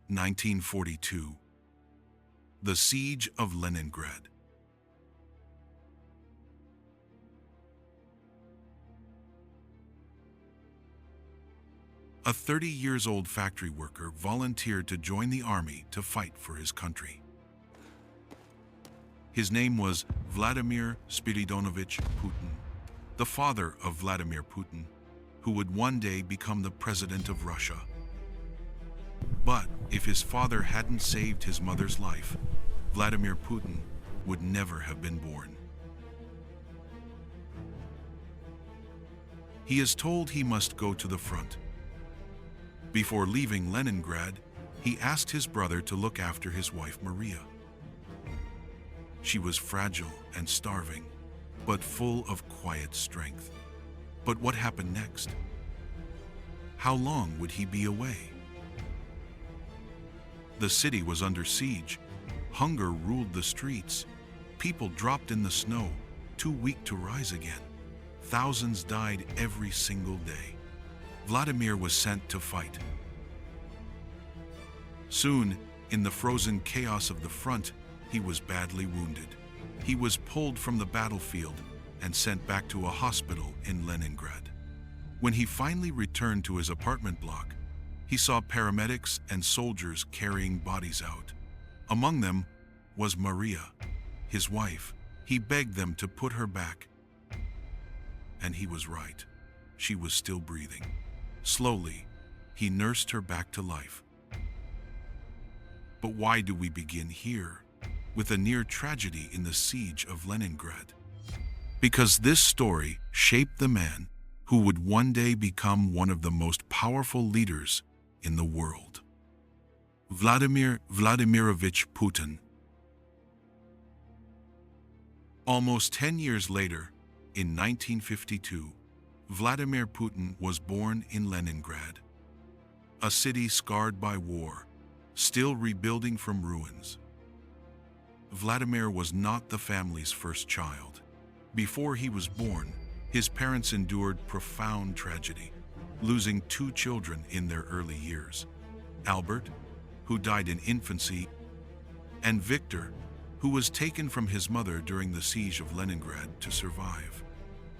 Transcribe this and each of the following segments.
1942. The Siege of Leningrad. A 30-year-old factory worker volunteered to join the army to fight for his country. His name was Vladimir Spiridonovich Putin, the father of Vladimir Putin, who would one day become the president of Russia. But if his father hadn't saved his mother's life, Vladimir Putin would never have been born. He is told he must go to the front. Before leaving Leningrad, he asked his brother to look after his wife Maria. She was fragile and starving, but full of quiet strength. But what happened next? How long would he be away? The city was under siege. Hunger ruled the streets. People dropped in the snow, too weak to rise again. Thousands died every single day. Vladimir was sent to fight. Soon, in the frozen chaos of the front, he was badly wounded. He was pulled from the battlefield and sent back to a hospital in Leningrad. When he finally returned to his apartment block, he saw paramedics and soldiers carrying bodies out. Among them was Maria, his wife. He begged them to put her back. And he was right. She was still breathing. Slowly, he nursed her back to life. But why do we begin here, with a near tragedy in the Siege of Leningrad? Because this story shaped the man who would one day become one of the most powerful leaders in the world. Vladimir Vladimirovich Putin. Almost 10 years later, in 1952, Vladimir Putin was born in Leningrad, a city scarred by war, still rebuilding from ruins. Vladimir was not the family's first child. Before he was born, his parents endured profound tragedy, losing 2 children in their early years: Albert, who died in infancy, and Victor, who was taken from his mother during the Siege of Leningrad to survive,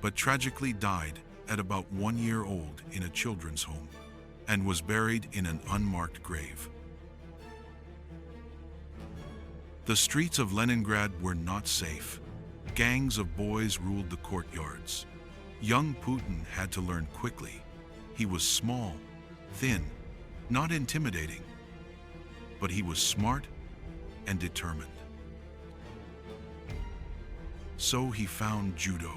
but tragically died at about 1 year old in a children's home and was buried in an unmarked grave. The streets of Leningrad were not safe. Gangs of boys ruled the courtyards. Young Putin had to learn quickly. He was small, thin, not intimidating, but he was smart and determined. So he found judo,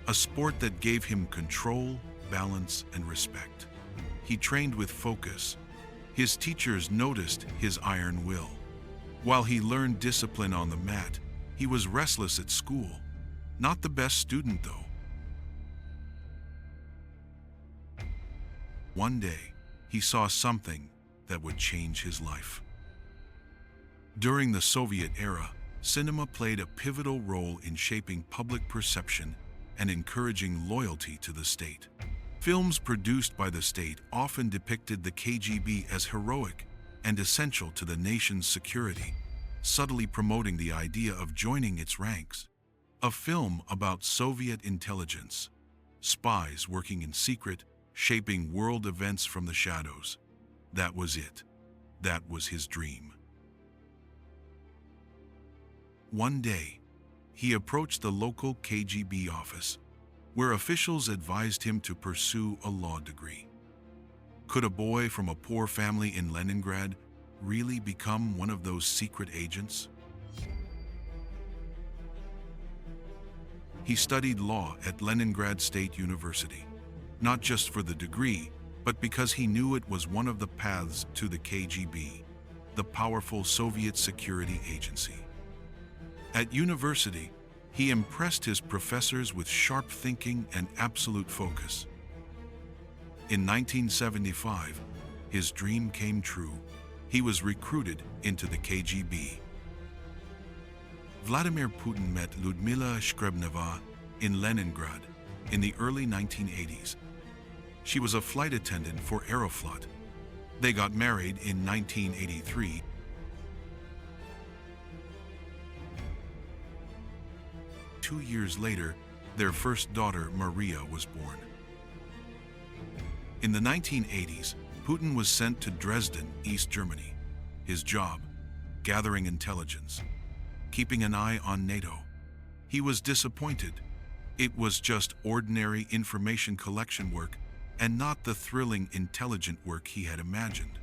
a sport that gave him control, balance, and respect. He trained with focus. His teachers noticed his iron will. While he learned discipline on the mat, he was restless at school. Not the best student, though. One day, he saw something that would change his life. During the Soviet era, cinema played a pivotal role in shaping public perception and encouraging loyalty to the state. Films produced by the state often depicted the KGB as heroic and essential to the nation's security, subtly promoting the idea of joining its ranks. A film about Soviet intelligence, spies working in secret, shaping world events from the shadows. That was it. That was his dream. One day, he approached the local KGB office, where officials advised him to pursue a law degree. Could a boy from a poor family in Leningrad really become one of those secret agents? He studied law at Leningrad State University, not just for the degree, but because he knew it was one of the paths to the KGB, the powerful Soviet security agency. At university, he impressed his professors with sharp thinking and absolute focus. In 1975, his dream came true. He was recruited into the KGB. Vladimir Putin met Lyudmila Shkrebneva in Leningrad in the early 1980s. She was a flight attendant for Aeroflot, They got married in 1983. 2 years later, their first daughter, Maria, was born. In the 1980s, Putin was sent to Dresden, East Germany. His job, gathering intelligence, keeping an eye on NATO. He was disappointed. It was just ordinary information collection work and not the thrilling, intelligent work he had imagined.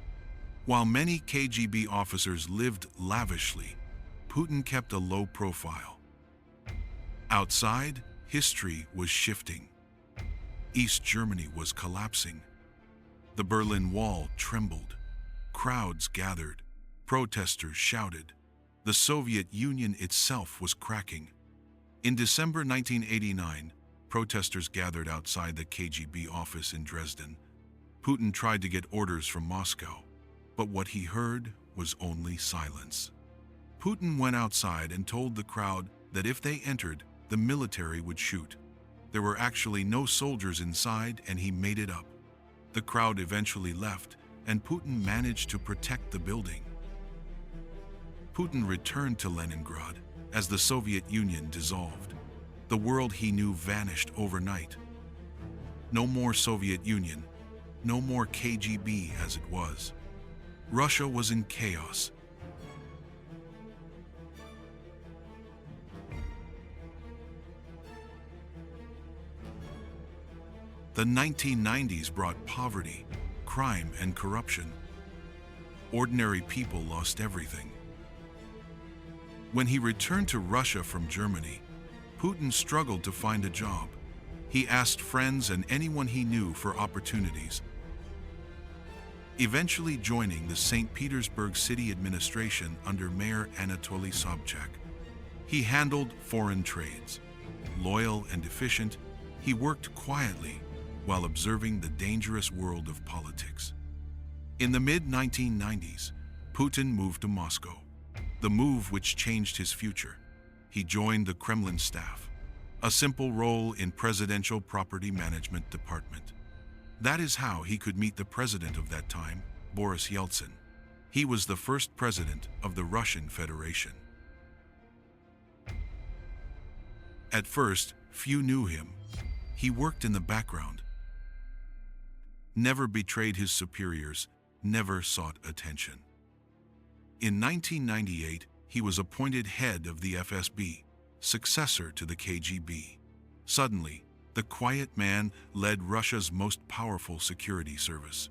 While many KGB officers lived lavishly, Putin kept a low profile. Outside, history was shifting. East Germany was collapsing. The Berlin Wall trembled. Crowds gathered. Protesters shouted. The Soviet Union itself was cracking. In December 1989, protesters gathered outside the KGB office in Dresden. Putin tried to get orders from Moscow, but what he heard was only silence. Putin went outside and told the crowd that if they entered, the military would shoot. There were actually no soldiers inside, and he made it up. The crowd eventually left, and Putin managed to protect the building. Putin returned to Leningrad as the Soviet Union dissolved. The world he knew vanished overnight. No more Soviet Union, no more KGB as it was. Russia was in chaos. The 1990s brought poverty, crime, and corruption. Ordinary people lost everything. When he returned to Russia from Germany, Putin struggled to find a job. He asked friends and anyone he knew for opportunities, eventually joining the St. Petersburg city administration under Mayor Anatoly Sobchak. He handled foreign trades. Loyal and efficient, he worked quietly while observing the dangerous world of politics. In the mid-1990s, Putin moved to Moscow, the move which changed his future. He joined the Kremlin staff, a simple role in Presidential Property Management Department. That is how he could meet the president of that time, Boris Yeltsin. He was the first president of the Russian Federation. At first, few knew him. He worked in the background, never betrayed his superiors, never sought attention. In 1998, he was appointed head of the FSB, successor to the KGB. Suddenly, the quiet man led Russia's most powerful security service.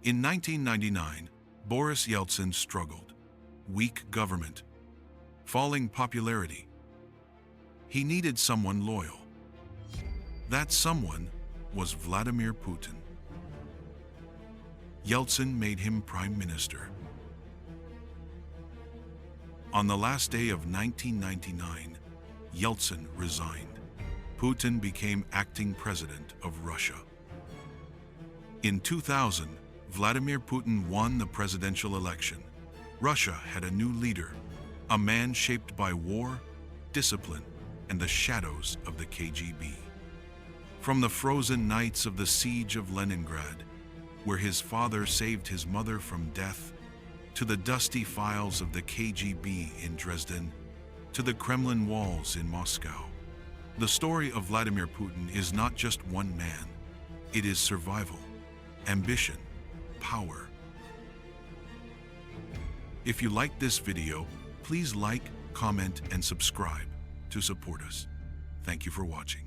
In 1999, Boris Yeltsin struggled. Weak government, falling popularity. He needed someone loyal. That someone was Vladimir Putin. Yeltsin made him prime minister. On the last day of 1999, Yeltsin resigned. Putin became acting president of Russia. In 2000, Vladimir Putin won the presidential election. Russia had a new leader, a man shaped by war, discipline, and the shadows of the KGB. From the frozen nights of the Siege of Leningrad, where his father saved his mother from death, to the dusty files of the KGB in Dresden, to the Kremlin walls in Moscow. The story of Vladimir Putin is not just one man. It is survival, ambition, power. If you liked this video, please like, comment, and subscribe to support us. Thank you for watching.